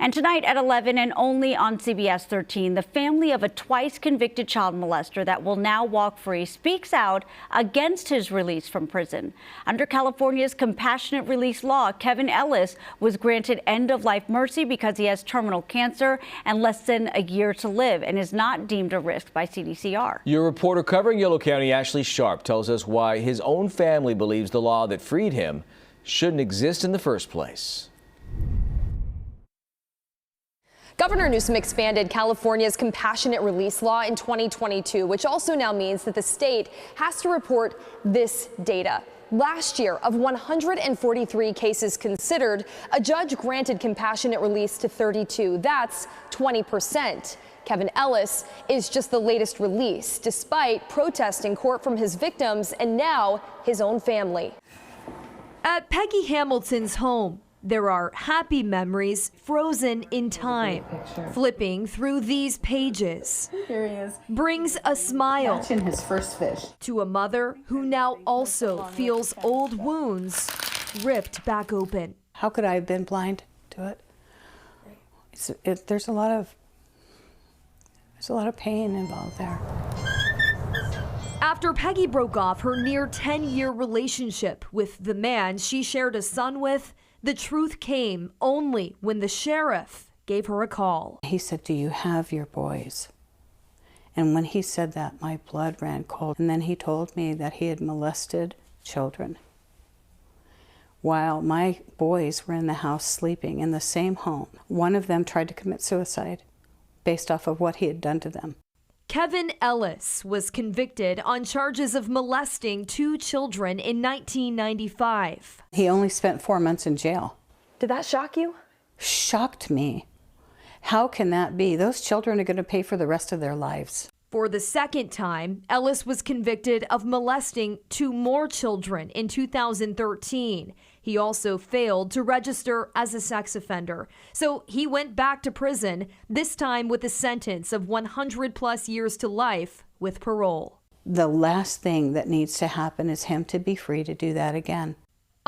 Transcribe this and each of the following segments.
And tonight at 11 and only on CBS 13, the family of a twice convicted child molester that will now walk free speaks out against his release from prison. Under California's compassionate release law, Kevin Ellis was granted end-of-life mercy because he has terminal cancer and less than a year to live and is not deemed a risk by CDCR. Your reporter covering Yolo County, Ashley Sharp, tells us why his own family believes the law that freed him shouldn't exist in the first place. Governor Newsom expanded California's compassionate release law in 2022, which also now means that the state has to report this data. Last year, of 143 cases considered, a judge granted compassionate release to 32. That's 20%. Kevin Ellis is just the latest release, despite protest in court from his victims and now his own family. At Peggy Hamilton's home, there are happy memories frozen in time. Flipping through these pages Here he is. brings a smile Catching his first fish. to a mother who now also feels old wounds ripped back open. How could I have been blind to it? There's a lot of pain involved there. After Peggy broke off her near 10-year relationship with the man she shared a son with, the truth came only when the sheriff gave her a call. He said, "Do you have your boys?" And when he said that, my blood ran cold. And then he told me that he had molested children while my boys were in the house sleeping in the same home. One of them tried to commit suicide based off of what he had done to them. Kevin Ellis was convicted on charges of molesting 2 children in 1995. He only spent 4 months in jail. Did that shock you? Shocked me. How can that be? Those children are going to pay for the rest of their lives. For the second time, Ellis was convicted of molesting 2 more children in 2013. He also failed to register as a sex offender. So he went back to prison, this time with a sentence of 100+ years to life with parole. The last thing that needs to happen is him to be free to do that again.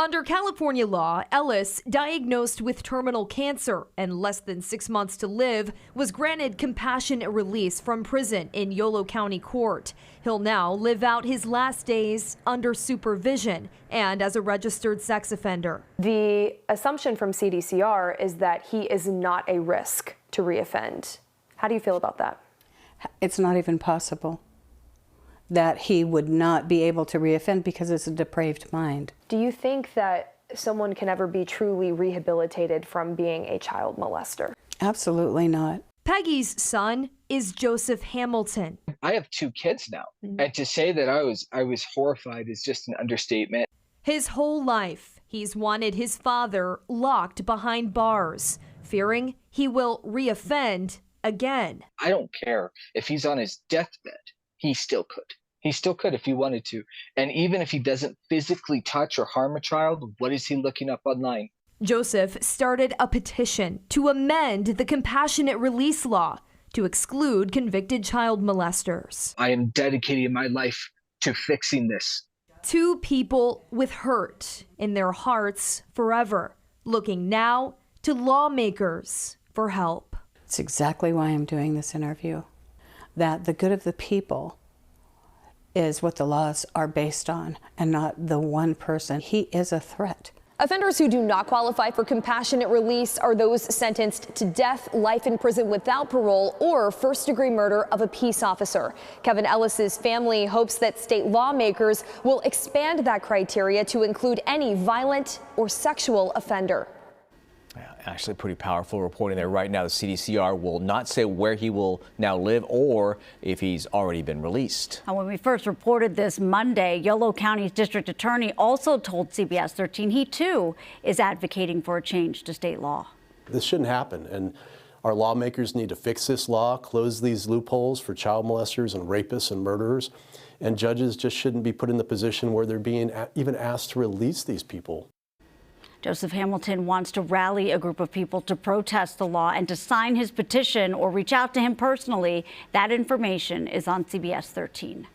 Under California law, Ellis, diagnosed with terminal cancer and less than 6 months to live, was granted compassionate release from prison in Yolo County Court. He'll now live out his last days under supervision and as a registered sex offender. The assumption from CDCR is that he is not a risk to reoffend. How do you feel about that? It's not even possible that he would not be able to reoffend because it's a depraved mind. Do you think that someone can ever be truly rehabilitated from being a child molester? Absolutely not. Peggy's son is Joseph Hamilton. I have 2 kids now, and to say that I was horrified is just an understatement. His whole life, he's wanted his father locked behind bars, fearing he will reoffend again. I don't care if he's on his deathbed. He still could. He still could if he wanted to. And even if he doesn't physically touch or harm a child, what is he looking up online? Joseph started a petition to amend the compassionate release law to exclude convicted child molesters. I am dedicating my life to fixing this. 2 people with hurt in their hearts forever, looking now to lawmakers for help. It's exactly why I'm doing this interview. That the good of the people is what the laws are based on and not the one person. He is a threat. Offenders who do not qualify for compassionate release are those sentenced to death, life in prison without parole, or first-degree murder of a peace officer. Kevin Ellis's family hopes that state lawmakers will expand that criteria to include any violent or sexual offender. Actually, pretty powerful reporting there right now. The CDCR will not say where he will now live or if he's already been released. And when we first reported this Monday, Yolo County's district attorney also told CBS 13 he too is advocating for a change to state law. This shouldn't happen, and our lawmakers need to fix this law, close these loopholes for child molesters and rapists and murderers, and judges just shouldn't be put in the position where they're being even asked to release these people. Joseph Hamilton wants to rally a group of people to protest the law and to sign his petition or reach out to him personally. That information is on CBS 13.